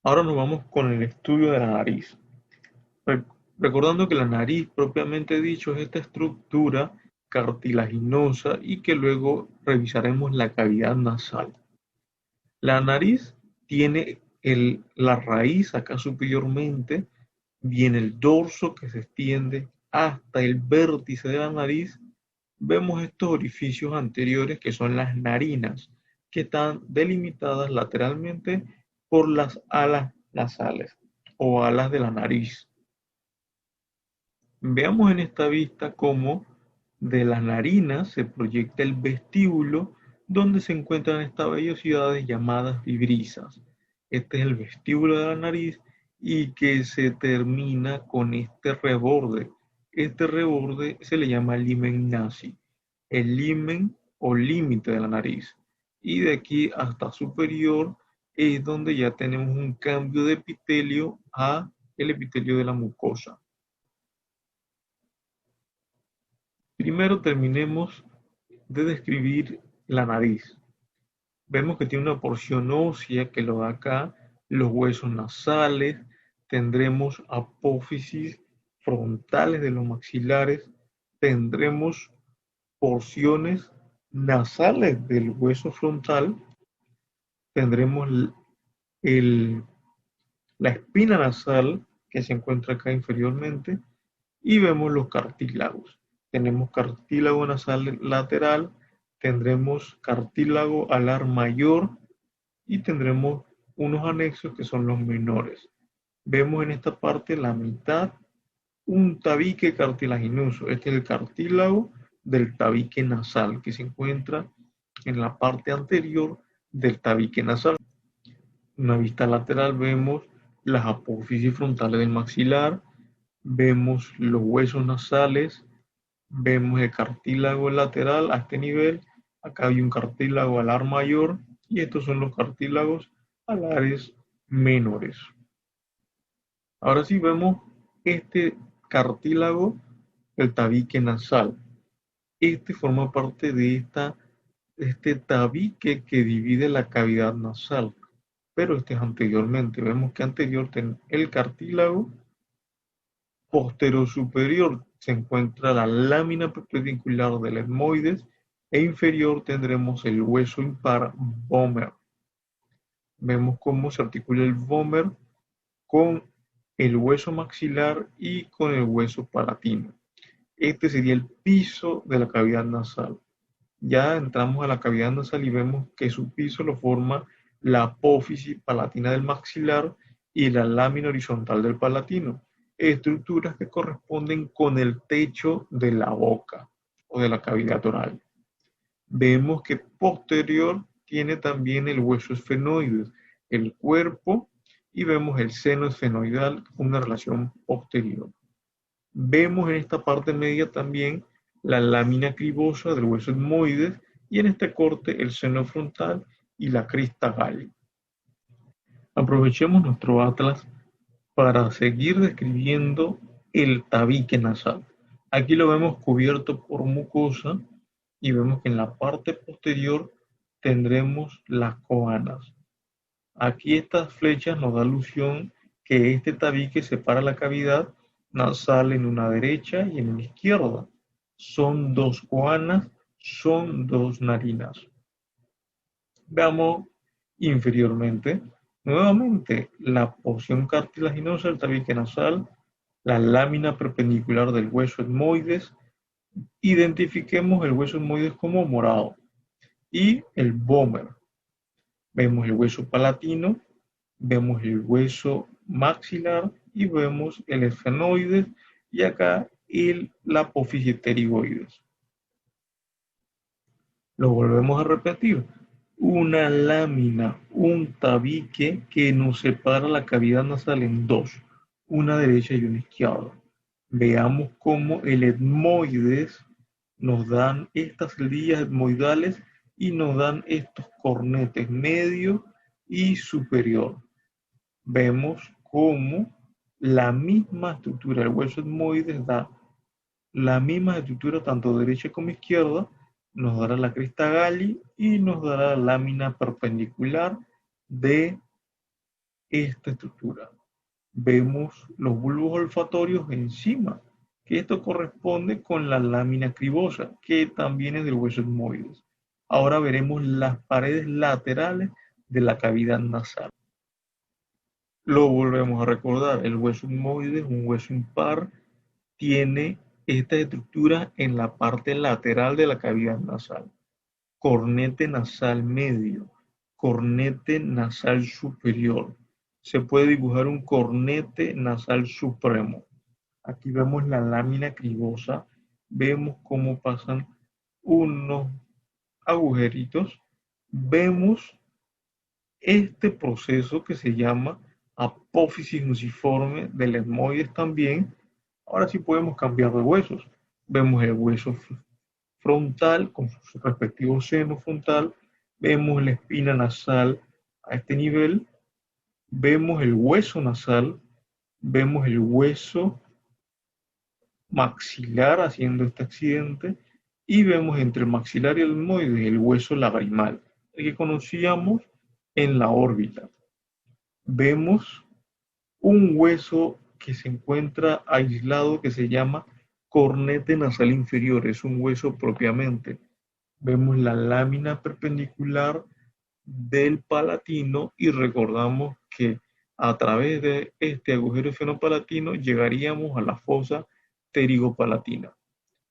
Ahora nos vamos con el estudio de la nariz. Re- Recordando que la nariz propiamente dicho es esta estructura cartilaginosa y que luego revisaremos la cavidad nasal. La nariz tiene la raíz acá superiormente, viene el dorso que se extiende hasta el vértice de la nariz. Vemos estos orificios anteriores que son las narinas, que están delimitadas lateralmente por las alas nasales o alas de la nariz. Veamos en esta vista cómo de las narinas se proyecta el vestíbulo donde se encuentran estas vellosidades llamadas vibrisas. Este es el vestíbulo de la nariz y que se termina con este reborde. Este reborde se le llama limen nasi, el limen o límite de la nariz. Y de aquí hasta superior es donde ya tenemos un cambio de epitelio a el epitelio de la mucosa. Primero terminemos de describir la nariz. Vemos que tiene una porción ósea que lo da acá, los huesos nasales, tendremos apófisis frontales de los maxilares, tendremos porciones nasales del hueso frontal, tendremos el- la espina nasal que se encuentra acá inferiormente y vemos los cartílagos. Tenemos cartílago nasal lateral, tendremos cartílago alar mayor y tendremos unos anexos que son los menores. Vemos en esta parte la mitad un tabique cartilaginoso. Este es el cartílago del tabique nasal que se encuentra en la parte anterior del tabique nasal. En una vista lateral vemos las apófisis frontales del maxilar, vemos los huesos nasales, vemos el cartílago lateral a este nivel, acá hay un cartílago alar mayor y estos son los cartílagos alares menores. Ahora sí vemos este cartílago del tabique nasal. Este forma parte de este tabique que divide la cavidad nasal, pero este es anteriormente. Vemos que anterior el cartílago posterior superior se encuentra la lámina perpendicular del etmoides e inferior tendremos el hueso impar vomer. Vemos cómo se articula el vomer con el hueso maxilar y con el hueso palatino. Este sería el piso de la cavidad nasal. Ya entramos a la cavidad nasal y vemos que su piso lo forma la apófisis palatina del maxilar y la lámina horizontal del palatino, estructuras que corresponden con el techo de la boca o de la cavidad oral. Vemos que posterior tiene también el hueso esfenoide, el cuerpo, y vemos el seno esfenoidal con una relación posterior. Vemos en esta parte media también la lámina cribosa del hueso etmoides y en este corte el seno frontal y la crista galli. Aprovechemos nuestro atlas para seguir describiendo el tabique nasal. Aquí lo vemos cubierto por mucosa y vemos que en la parte posterior tendremos las coanas. Aquí estas flechas nos da alusión que este tabique separa la cavidad nasal en una derecha y en una izquierda. Son dos coanas, son dos narinas. Veamos inferiormente. Nuevamente, la porción cartilaginosa del tabique nasal, la lámina perpendicular del hueso etmoides. Identifiquemos el hueso etmoides como morado y el vómer. Vemos el hueso palatino, vemos el hueso maxilar y vemos el esfenoides y acá la apófisis pterigoides. Lo volvemos a repetir. Una lámina, un tabique que nos separa la cavidad nasal en dos, una derecha y una izquierda. Veamos cómo el etmoides nos dan estas celdillas etmoidales y nos dan estos cornetes medio y superior. Vemos cómo la misma estructura del hueso etmoides da la misma estructura tanto derecha como izquierda, nos dará la crista galli y nos dará la lámina perpendicular de esta estructura. Vemos los bulbos olfatorios encima, que esto corresponde con la lámina cribosa, que también es del hueso etmoides. Ahora veremos las paredes laterales de la cavidad nasal. Lo volvemos a recordar, el hueso etmoides, un hueso impar, tiene esta estructura en la parte lateral de la cavidad nasal. Cornete nasal medio, cornete nasal superior. Se puede dibujar un cornete nasal supremo. Aquí vemos la lámina cribosa, vemos cómo pasan unos agujeritos, vemos este proceso que se llama apófisis nuciforme del etmoides también. Ahora sí podemos cambiar de huesos. Vemos el hueso frontal con su respectivo seno frontal, vemos la espina nasal a este nivel, vemos el hueso nasal, vemos el hueso maxilar haciendo este accidente y vemos entre el maxilar y el etmoides el hueso lagrimal, el que conocíamos en la órbita. Vemos un hueso que se encuentra aislado que se llama cornete nasal inferior, es un hueso propiamente. Vemos la lámina perpendicular del palatino y recordamos que a través de este agujero fenopalatino llegaríamos a la fosa pterigopalatina.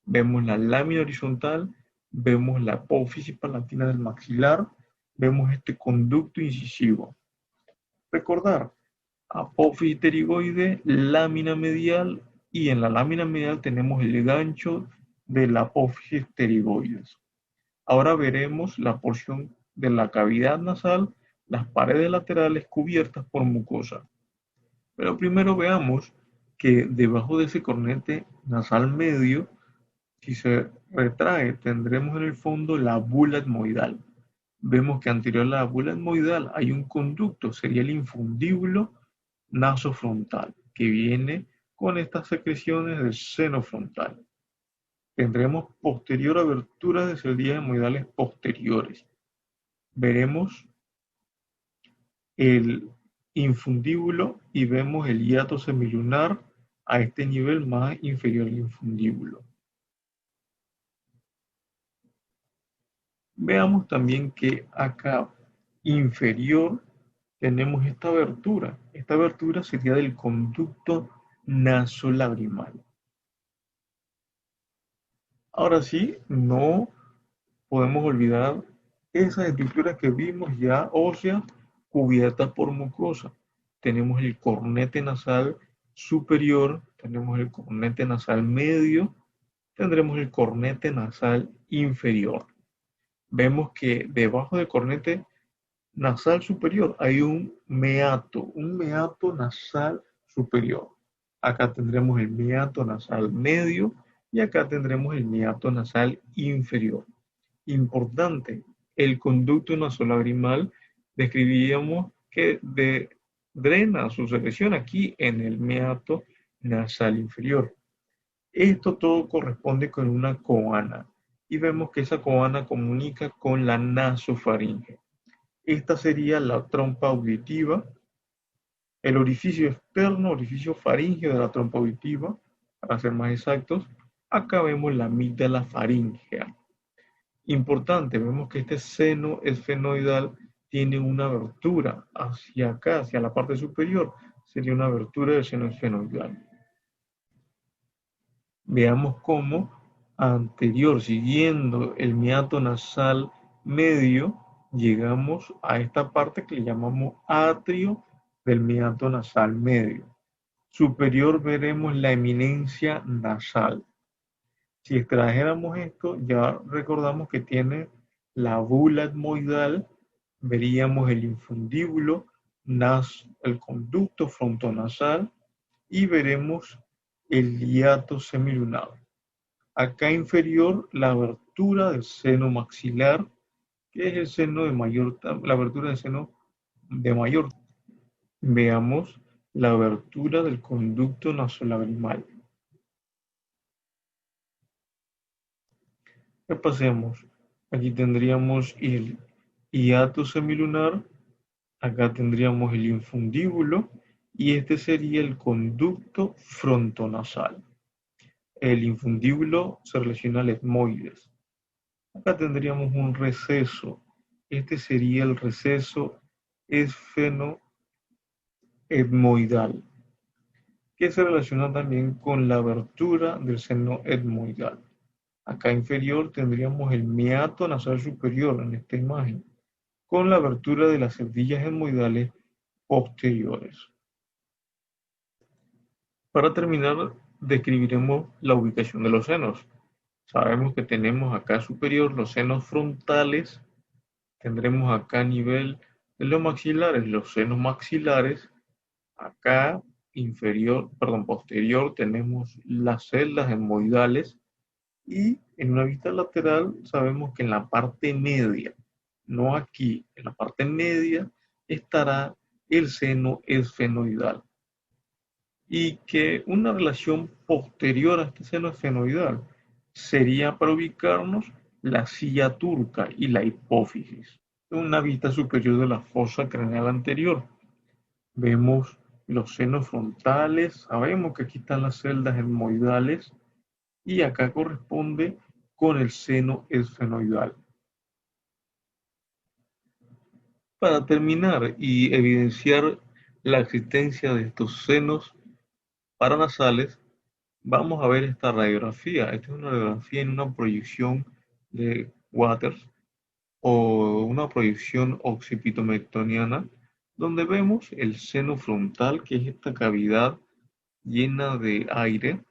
Vemos la lámina horizontal, vemos la apófisis palatina del maxilar, vemos este conducto incisivo. Recordar, apófisis pterigoide, lámina medial y en la lámina medial tenemos el gancho de la apófisis pterigoides. Ahora veremos la porción de la cavidad nasal, las paredes laterales cubiertas por mucosa. Pero primero veamos que debajo de ese cornete nasal medio, si se retrae, tendremos en el fondo la bula etmoidal. Vemos que anterior a la bula etmoidal hay un conducto, sería el infundíbulo nasofrontal, que viene con estas secreciones del seno frontal. Tendremos posterior aberturas de celdas etmoidales posteriores. Veremos el infundíbulo y vemos el hiato semilunar a este nivel más inferior al infundíbulo. Veamos también que acá inferior tenemos esta abertura. Esta abertura sería del conducto nasolagrimal. Ahora sí, no podemos olvidar esas estructuras que vimos ya óseas cubiertas por mucosa. Tenemos el cornete nasal superior, tenemos el cornete nasal medio, tendremos el cornete nasal inferior. Vemos que debajo del cornete nasal superior hay un meato nasal superior. Acá tendremos el meato nasal medio y acá tendremos el meato nasal inferior. Importante, el conducto nasolagrimal describíamos que drena su secreción aquí en el meato nasal inferior. Esto todo corresponde con una coana y vemos que esa coana comunica con la nasofaringe. Esta sería la trompa auditiva, el orificio externo, orificio faríngeo de la trompa auditiva, para ser más exactos. Acá vemos la amígdala faríngea. Importante, vemos que este seno esfenoidal tiene una abertura hacia acá, hacia la parte superior. Sería una abertura del seno esfenoidal. Veamos cómo anterior, siguiendo el meato nasal medio, llegamos a esta parte que le llamamos atrio del meato nasal medio. Superior veremos la eminencia nasal. Si extrajéramos esto, ya recordamos que tiene la bula etmoidal, veríamos el infundíbulo, el conducto frontonasal y veremos el hiato semilunar. Acá inferior, la abertura del seno maxilar, que es el seno de mayor, la abertura del seno de mayor. Veamos la abertura del conducto nasolagrimal. Repasemos. Aquí tendríamos el hiato semilunar, Acá tendríamos el infundíbulo y este sería el conducto frontonasal. El infundíbulo se relaciona al etmoides. Acá tendríamos un receso. Este sería el receso esfenoetmoidal, que se relaciona también con la abertura del seno etmoidal. Acá inferior tendríamos el meato nasal superior en esta imagen, con la abertura de las cerdillas etmoidales posteriores. Para terminar, describiremos la ubicación de los senos. Sabemos que tenemos acá superior los senos frontales, tendremos acá a nivel de los maxilares los senos maxilares, acá posterior tenemos las celdas etmoidales y en una vista lateral sabemos que en la parte media, no aquí, en la parte media estará el seno esfenoidal y que una relación posterior a este seno esfenoidal sería para ubicarnos la silla turca y la hipófisis. En una vista superior de la fosa craneal anterior vemos los senos frontales, sabemos que aquí están las celdas etmoidales y acá corresponde con el seno esfenoidal. Para terminar y evidenciar la existencia de estos senos paranasales, vamos a ver esta radiografía. Esta es una radiografía en una proyección de Waters o una proyección occipitometoniana, donde vemos el seno frontal, que es esta cavidad llena de aire,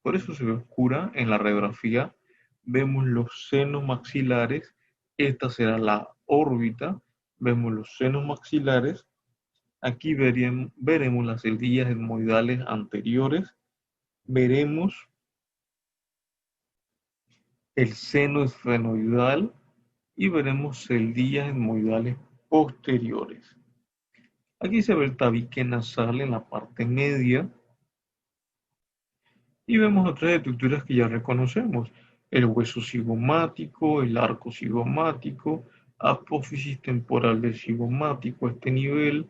por eso se ve oscura en la radiografía. Vemos los senos maxilares, esta será la órbita, vemos los senos maxilares, aquí veremos las cerdillas etmoidales anteriores, veremos el seno esfenoidal y veremos cerdillas etmoidales posteriores. Aquí se ve el tabique nasal en la parte media y vemos otras estructuras que ya reconocemos: el hueso cigomático, el arco cigomático, apófisis temporal del cigomático a este nivel,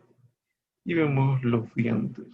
y vemos los dientes.